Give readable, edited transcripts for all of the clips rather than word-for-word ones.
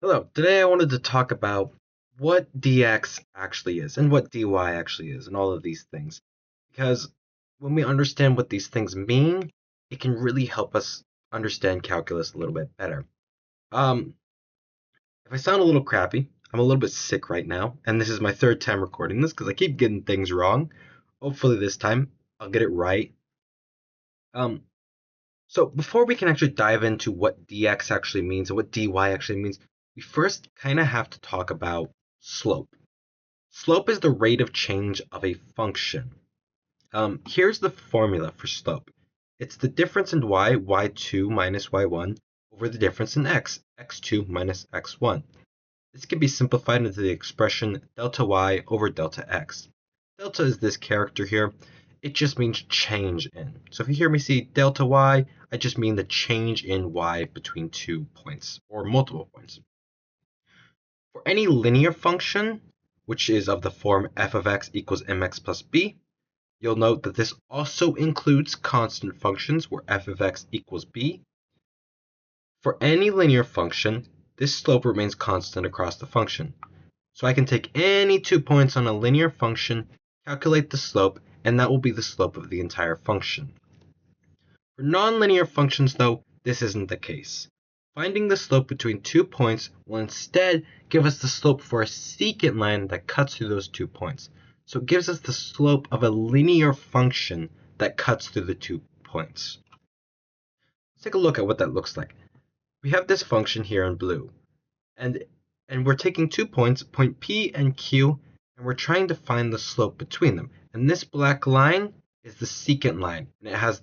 Hello, today I wanted to talk about what dx actually is and what dy actually is and all of these things. Because when we understand what these things mean, it can really help us understand calculus a little bit better. Um, if I sound a little crappy, I'm a little bit sick right now, and this is my third time recording this because I keep getting things wrong. Hopefully this time I'll get it right. Um, so before we can actually dive into what dx actually means and what dy actually means, we first kind of have to talk about slope. Slope is the rate of change of a function. Here's the formula for slope. It's the difference in y2 minus y1, over the difference in x2 minus x1. This can be simplified into the expression delta y over delta x. Delta is this character here. It just means change in. So if you hear me say delta y, I just mean the change in y between 2 points or multiple points. For any linear function, which is of the form f of x equals mx plus b, you'll note that this also includes constant functions where f of x equals b. For any linear function, this slope remains constant across the function. So I can take any 2 points on a linear function, calculate the slope, and that will be the slope of the entire function. For nonlinear functions, though, this isn't the case. Finding the slope between 2 points will instead give us the slope for a secant line that cuts through those 2 points. So it gives us the slope of a linear function that cuts through the 2 points. Let's take a look at what that looks like. We have this function here in blue, and we're taking 2 points, point P and Q, and we're trying to find the slope between them. And this black line is the secant line, and it has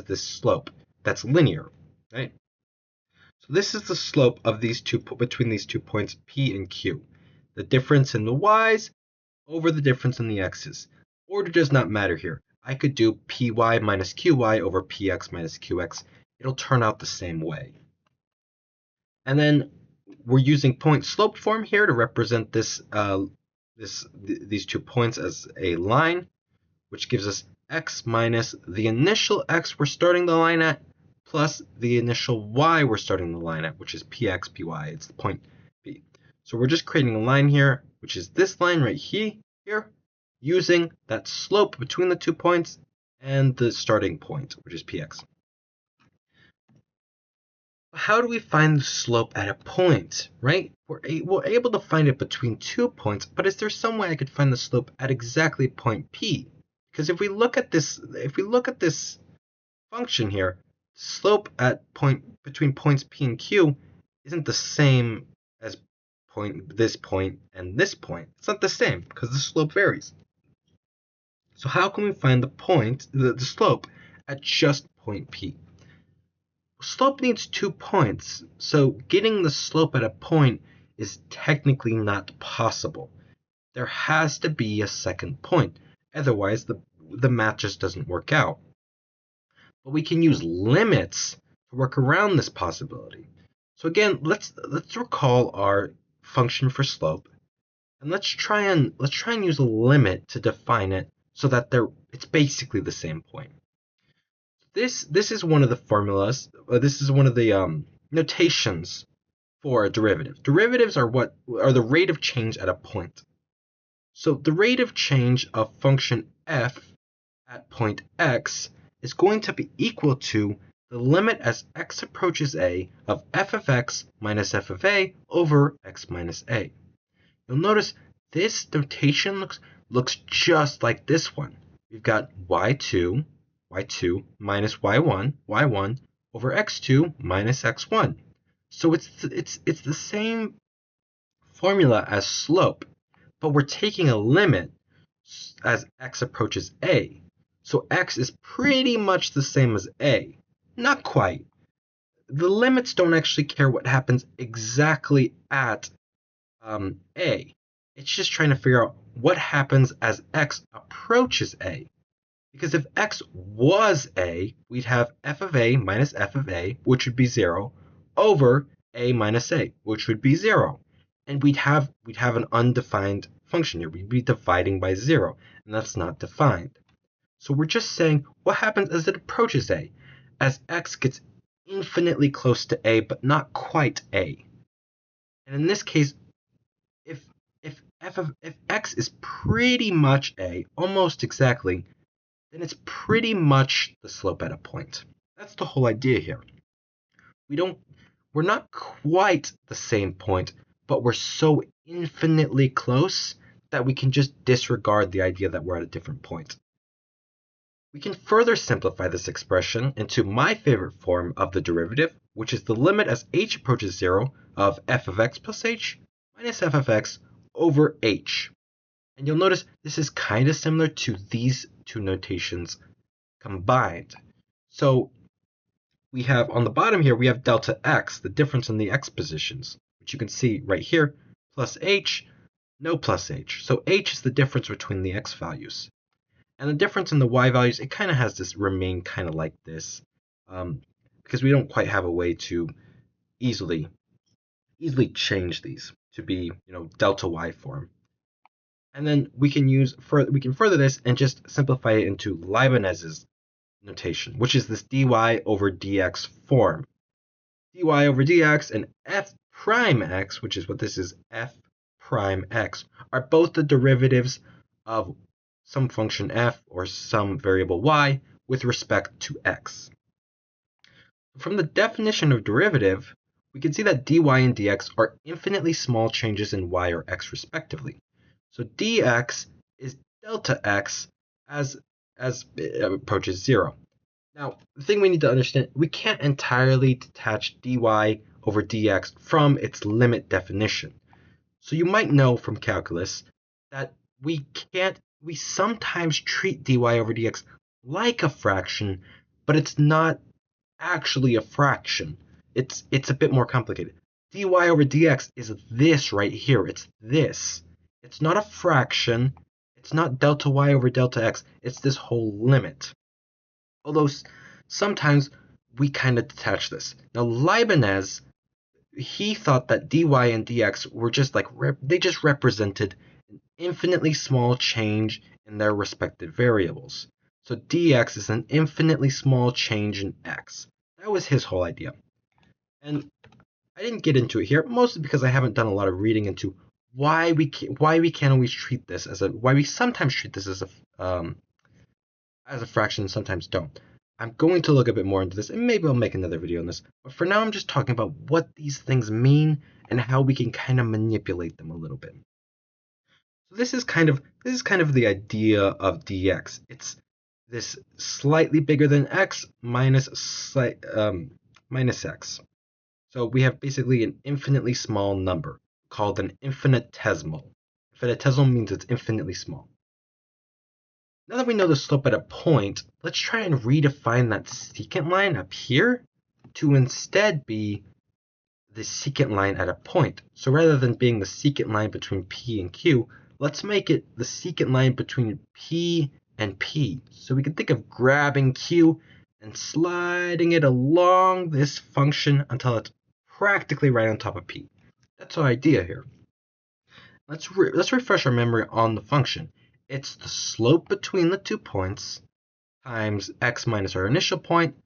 this slope that's linear, right? So this is the slope of these two between these 2 points P and Q. The difference in the y's over the difference in the x's. Order does not matter here. I could do py minus qy over px minus qx. It'll turn out the same way. And then we're using point slope form here to represent these 2 points as a line, which gives us x minus the initial x we're starting the line at plus the initial y we're starting the line at, which is px, py. It's the point B. So we're just creating a line here, which is this line right here, using that slope between the 2 points and the starting point, which is px. How do we find the slope at a point, right? We're able to find it between 2 points, but is there some way I could find the slope at exactly point P? Because if we look at this function here, slope at between points P and Q isn't the same as this point and this point. It's not the same because the slope varies. So how can we find the slope at just point P? Slope needs 2 points, so getting the slope at a point is technically not possible. There has to be a second point, otherwise the math just doesn't work out. But we can use limits to work around this possibility. So again, let's recall our function for slope, and let's try and use a limit to define it so that it's basically the same point. This is one of the formulas. This is one of the notations for a derivative. Derivatives are the rate of change at a point. So the rate of change of function f at point x is going to be equal to the limit as x approaches a of f of x minus f of a over x minus a. You'll notice this notation looks just like this one. We've got y2 minus y1 over x2 minus x1. So it's the same formula as slope, but we're taking a limit as x approaches a. So x is pretty much the same as a. Not quite. The limits don't actually care what happens exactly at a. It's just trying to figure out what happens as x approaches a. Because if x was a, we'd have f of a minus f of a, which would be 0, over a minus a, which would be 0. And we'd have an undefined function here. We'd be dividing by 0, and that's not defined. So we're just saying what happens as it approaches a, as x gets infinitely close to a, but not quite a. And in this case, if if x is pretty much a, almost exactly, then it's pretty much the slope at a point. That's the whole idea here. We're not quite the same point, but we're so infinitely close that we can just disregard the idea that we're at a different point. We can further simplify this expression into my favorite form of the derivative, which is the limit as h approaches 0 of f of x plus h minus f of x over h. And you'll notice this is kind of similar to these two notations combined. So we have on the bottom here, we have delta x, the difference in the x positions, which you can see right here, plus h, no plus h. So h is the difference between the x values. And the difference in the y values, it kind of has this remain kind of like this, because we don't quite have a way to easily change these to be, delta y form. And then we can further this and just simplify it into Leibniz's notation, which is this dy over dx form. Dy over dx and f prime x, which is what this is, f prime x, are both the derivatives of some function f or some variable y with respect to x. From the definition of derivative, we can see that dy and dx are infinitely small changes in y or x respectively. So dx is delta x as it approaches 0. Now, the thing we need to understand, we can't entirely detach dy over dx from its limit definition. So you might know from calculus that we sometimes treat dy over dx like a fraction, but it's not actually a fraction. It's a bit more complicated. Dy over dx is this right here. It's this. It's not a fraction. It's not delta y over delta x. It's this whole limit. Although sometimes we kind of detach this. Now Leibniz, he thought that dy and dx were just like, they just represented an infinitely small change in their respective variables. So dx is an infinitely small change in x. That was his whole idea. And I didn't get into it here, mostly because I haven't done a lot of reading into why we can't always treat this why we sometimes treat this as a fraction and sometimes don't. I'm going to look a bit more into this, and maybe I'll make another video on this. But for now, I'm just talking about what these things mean and how we can kind of manipulate them a little bit. So this is kind of the idea of dx. It's this slightly bigger than x minus x. So we have basically an infinitely small number called an infinitesimal. Infinitesimal means it's infinitely small. Now that we know the slope at a point, let's try and redefine that secant line up here to instead be the secant line at a point. So rather than being the secant line between P and Q, let's make it the secant line between P and P. So we can think of grabbing Q and sliding it along this function until it's practically right on top of P. That's our idea here. Let's refresh our memory on the function. It's the slope between the 2 points times x minus our initial point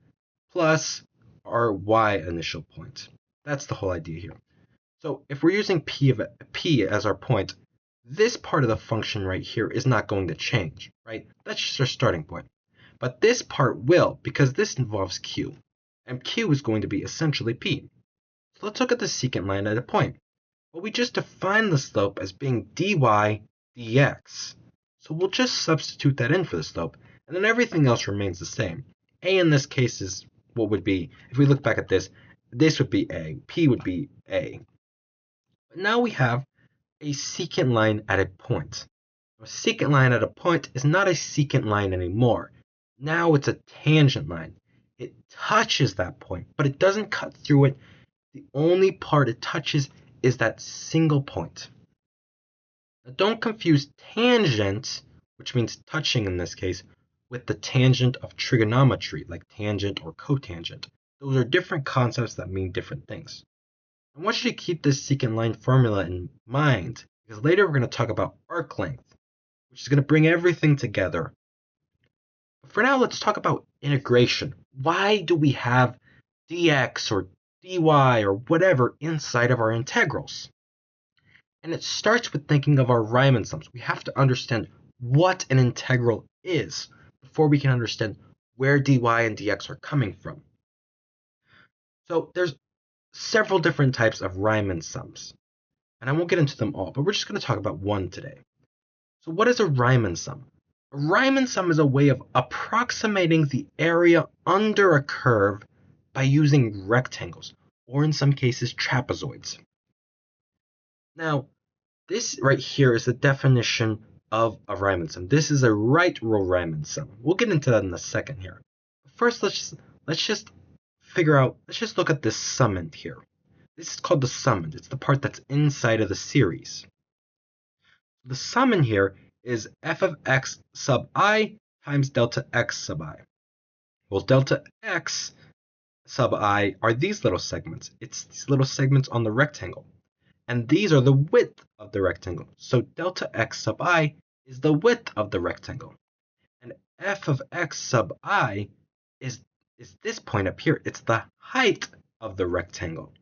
plus our y initial point. That's the whole idea here. So if we're using p as our point, this part of the function right here is not going to change, right? That's just our starting point. But this part will, because this involves q, and q is going to be essentially p. So let's look at the secant line at a point. Well, we just defined the slope as being dy dx. So we'll just substitute that in for the slope, and then everything else remains the same. A in this case is what would be, if we look back at this would be a, p would be a. But now we have a secant line at a point. A secant line at a point is not a secant line anymore. Now it's a tangent line. It touches that point, but it doesn't cut through it. The only part it touches is that single point. Now don't confuse tangent, which means touching in this case, with the tangent of trigonometry, like tangent or cotangent. Those are different concepts that mean different things. I want you to keep this secant line formula in mind, because later we're going to talk about arc length, which is going to bring everything together. But for now, let's talk about integration. Why do we have dx or dy, or whatever inside of our integrals. And it starts with thinking of our Riemann sums. We have to understand what an integral is before we can understand where dy and dx are coming from. So there's several different types of Riemann sums, and I won't get into them all, but we're just going to talk about one today. So what is a Riemann sum? A Riemann sum is a way of approximating the area under a curve by using rectangles, or in some cases trapezoids. Now, this right here is the definition of a Riemann sum. This is a right rule Riemann sum. We'll get into that in a second here. First, let's just look at this summand here. This is called the summand. It's the part that's inside of the series. The summand here is f of x sub I times delta x sub I. Well, delta x sub I are these little segments. It's these little segments on the rectangle. And these are the width of the rectangle. So delta x sub I is the width of the rectangle. And f of x sub I is this point up here. It's the height of the rectangle.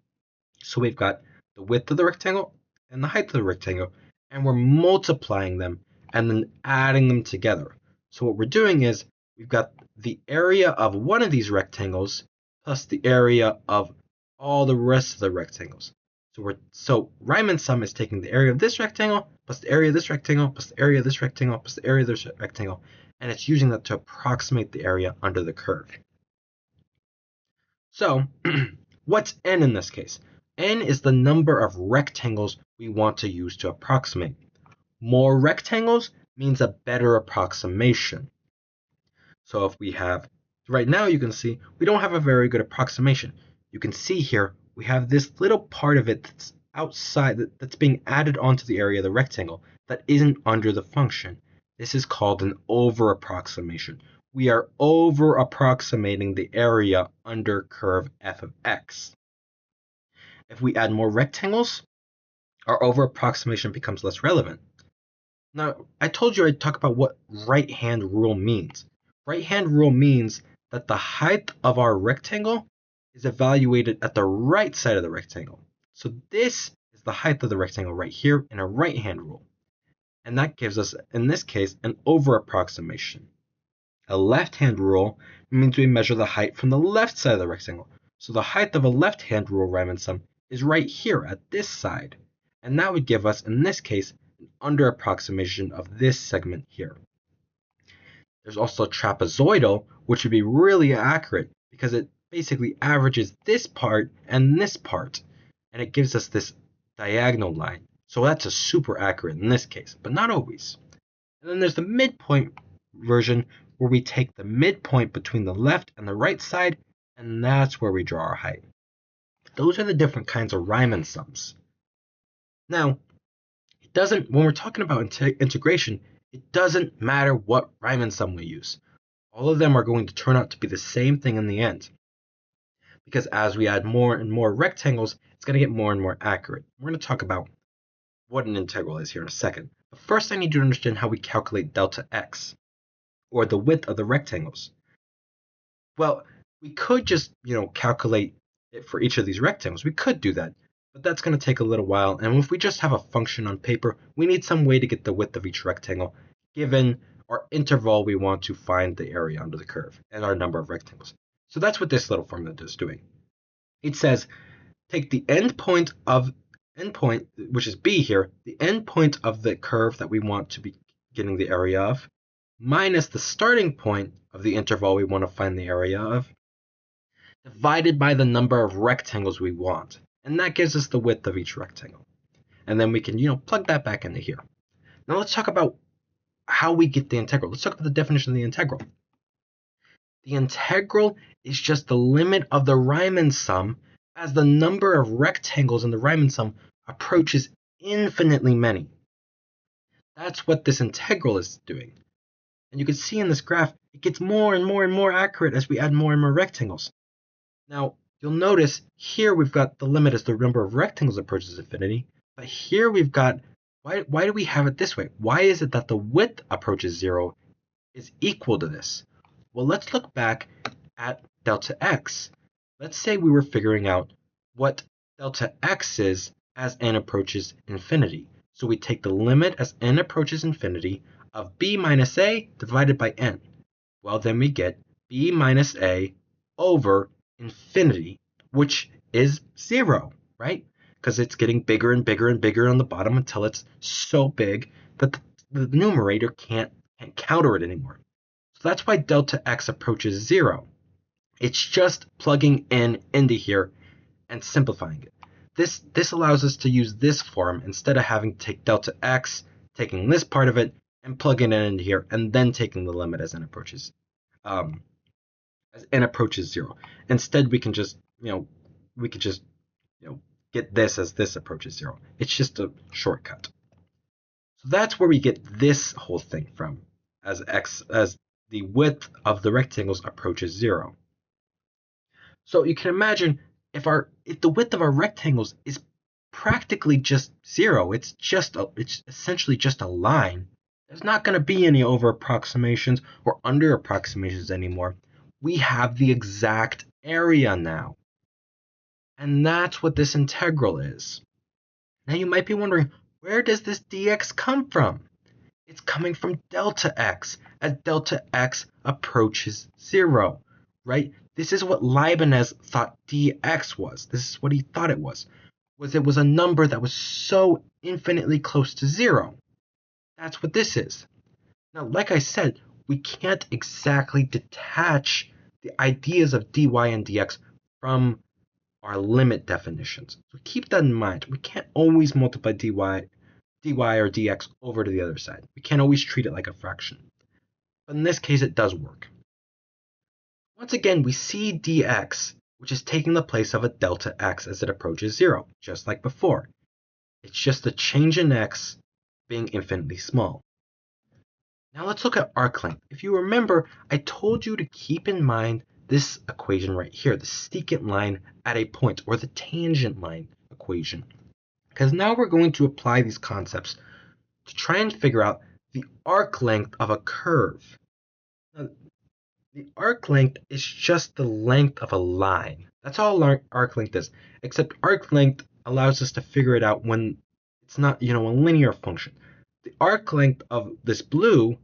So we've got the width of the rectangle and the height of the rectangle, and we're multiplying them and then adding them together. So what we're doing is we've got the area of one of these rectangles plus the area of all the rest of the rectangles. So Riemann sum is taking the area of this rectangle plus the area of this rectangle plus the area of this rectangle plus the area of this rectangle, and it's using that to approximate the area under the curve. So what's n in this case? N is the number of rectangles we want to use to approximate. More rectangles means a better approximation. So if we have, right now you can see we don't have a very good approximation. You can see here we have this little part of it that's outside, that's being added onto the area of the rectangle that isn't under the function. This is called an over-approximation. We are over-approximating the area under curve f of x. If we add more rectangles, our over-approximation becomes less relevant. Now, I told you I'd talk about what right-hand rule means. Right-hand rule means that the height of our rectangle is evaluated at the right side of the rectangle. So this is the height of the rectangle right here in a right-hand rule. And that gives us, in this case, an over-approximation. A left-hand rule means we measure the height from the left side of the rectangle. So the height of a left-hand rule Riemann sum is right here at this side. And that would give us, in this case, an under-approximation of this segment here. There's also trapezoidal, which would be really accurate because it basically averages this part and this part, and it gives us this diagonal line. So that's a super accurate in this case, but not always. And then there's the midpoint version where we take the midpoint between the left and the right side, and that's where we draw our height. Those are the different kinds of Riemann sums. Now, when we're talking about integration, it doesn't matter what Riemann sum we use. All of them are going to turn out to be the same thing in the end. Because as we add more and more rectangles, it's going to get more and more accurate. We're going to talk about what an integral is here in a second. But first I need you to understand how we calculate delta x, or the width of the rectangles. Well, we could just, calculate it for each of these rectangles. We could do that, but that's going to take a little while. And if we just have a function on paper, we need some way to get the width of each rectangle, given our interval we want to find the area under the curve and our number of rectangles. So that's what this little formula is doing. It says, take the endpoint, which is b here, the endpoint of the curve that we want to be getting the area of, minus the starting point of the interval we want to find the area of, divided by the number of rectangles we want. And that gives us the width of each rectangle. And then we can, plug that back into here. Now let's talk about how we get the integral. Let's talk about the definition of the integral. The integral is just the limit of the Riemann sum as the number of rectangles in the Riemann sum approaches infinitely many. That's what this integral is doing. And you can see in this graph, it gets more and more and more accurate as we add more and more rectangles. Now, you'll notice here we've got the limit as the number of rectangles approaches infinity, but here we've got, why do we have it this way? Why is it that the width approaches 0 is equal to this? Well, let's look back at delta x. Let's say we were figuring out what delta x is as n approaches infinity. So we take the limit as n approaches infinity of b minus a divided by n. Well, then we get b minus a over infinity, which is 0, right? Because it's getting bigger and bigger and bigger on the bottom until it's so big that the numerator can't counter it anymore. So that's why delta x approaches 0. It's just plugging n into here and simplifying it. This allows us to use this form instead of having to take delta x, taking this part of it, and plugging it into here, and then taking the limit as n approaches 0. Instead, we can just get this as this approaches 0. It's just a shortcut. So that's where we get this whole thing from, as the width of the rectangles approaches 0. So you can imagine if the width of our rectangles is practically just 0, it's essentially just a line. There's not going to be any over approximations or under approximations anymore. We have the exact area now. And that's what this integral is. Now you might be wondering, where does this dx come from? It's coming from delta x, as delta x approaches 0, right? This is what Leibniz thought dx was. This is what he thought it was a number that was so infinitely close to 0. That's what this is. Now, like I said, we can't exactly detach the ideas of dy and dx from our limit definitions. So keep that in mind. We can't always multiply dy or dx over to the other side. We can't always treat it like a fraction. But in this case, it does work. Once again, we see dx, which is taking the place of a delta x as it approaches 0, just like before. It's just the change in x being infinitely small. Now let's look at arc length. If you remember, I told you to keep in mind this equation right here, the secant line at a point, or the tangent line equation. Because now we're going to apply these concepts to try and figure out the arc length of a curve. Now, the arc length is just the length of a line. That's all arc length is, except arc length allows us to figure it out when it's not, a linear function. The arc length of this blue,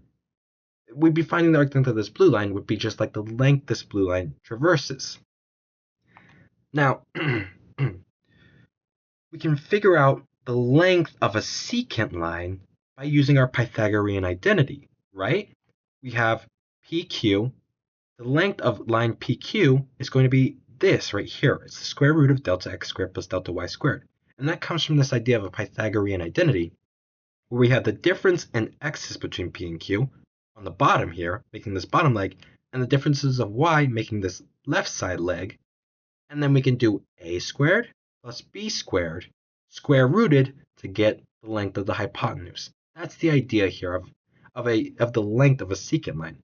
we'd be finding the arc length of this blue line would be just like the length this blue line traverses. Now, we can figure out the length of a secant line by using our Pythagorean identity, right? We have PQ. The length of line PQ is going to be this right here. It's the square root of delta x squared plus delta y squared. And that comes from this idea of a Pythagorean identity, where we have the difference in x's between P and Q on the bottom here, making this bottom leg, and the differences of y making this left side leg. And then we can do a squared plus b squared square rooted to get the length of the hypotenuse. That's the idea here of the length of a secant line.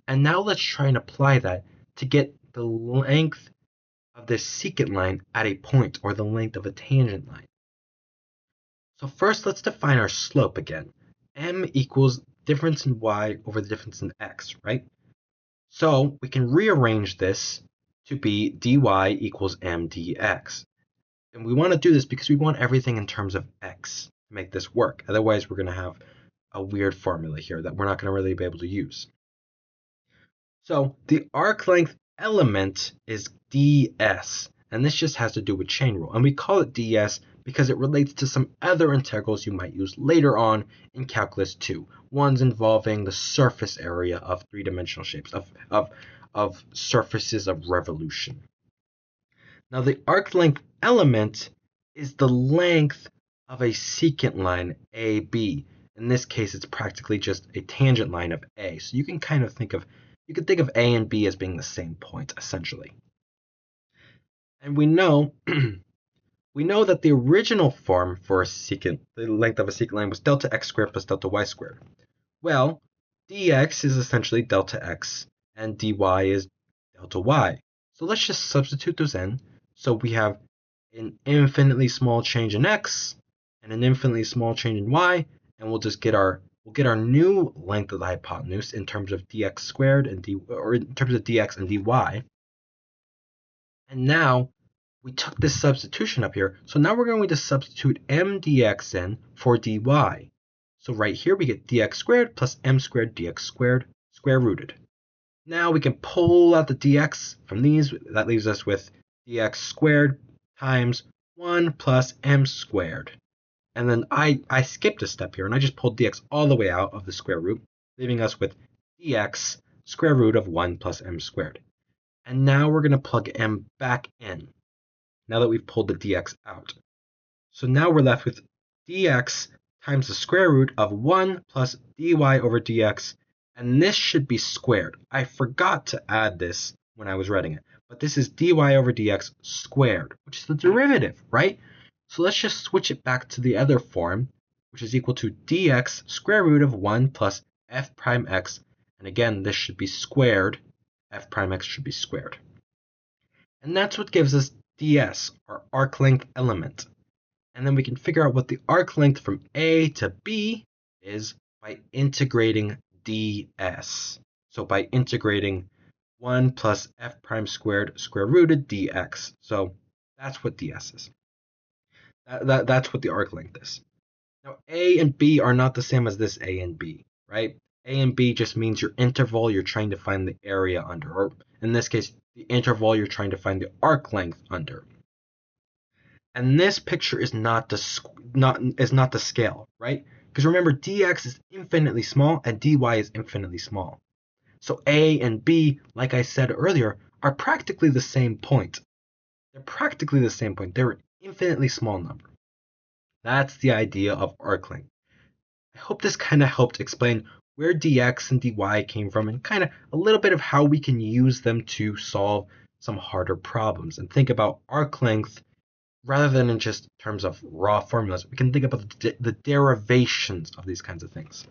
And now let's try and apply that to get the length of this secant line at a point, or the length of a tangent line. So first, let's define our slope again. M equals difference in y over the difference in x, right? So we can rearrange this to be dy equals m dx. And we want to do this because we want everything in terms of x to make this work. Otherwise, we're going to have a weird formula here that we're not going to really be able to use. So the arc length element is ds, and this just has to do with chain rule. And we call it ds because it relates to some other integrals you might use later on in Calculus 2, ones involving the surface area of three-dimensional shapes, of surfaces of revolution. Now the arc length element is the length of a secant line AB. In this case, it's practically just a tangent line of A. So you can kind of think of A and B as being the same point, essentially. And we know that the original form for the length of a secant line was delta x squared plus delta y squared. Well, dx is essentially delta x, and dy is delta y. So let's just substitute those in. So we have an infinitely small change in x and an infinitely small change in y, and we'll just get our new length of the hypotenuse in terms of dx squared or in terms of dx and dy. And now we took this substitution up here, so now we're going to substitute m dx in for dy. So right here we get dx squared plus m squared dx squared square rooted. Now we can pull out the dx from these. That leaves us with dx squared times 1 plus m squared. And then I skipped a step here, and I just pulled dx all the way out of the square root, leaving us with dx square root of 1 plus m squared. And now we're going to plug m back in, now that we've pulled the dx out. So now we're left with dx times the square root of 1 plus dy over dx, and this should be squared. I forgot to add this when I was writing it, but this is dy over dx squared, which is the derivative, right? So let's just switch it back to the other form, which is equal to dx square root of 1 plus f prime x, and again, this should be squared. F prime x should be squared. And that's what gives us ds, our arc length element. And then we can figure out what the arc length from A to B is by integrating ds. So by integrating 1 plus f prime squared square rooted dx. So that's what ds is. That's what the arc length is. Now, A and B are not the same as this A and B, right? A and B just means your interval you're trying to find the area under, or in this case, the interval you're trying to find the arc length under. And this picture is not the scale, right? Because remember, dx is infinitely small and dy is infinitely small. So A and B, like I said earlier, are practically the same point. They're practically the same point. They're an infinitely small number. That's the idea of arc length. I hope this kind of helped explain where dx and dy came from and kind of a little bit of how we can use them to solve some harder problems and think about arc length rather than in just terms of raw formulas. We can think about the derivations of these kinds of things.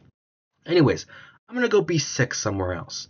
Anyways, I'm going to go be sick somewhere else.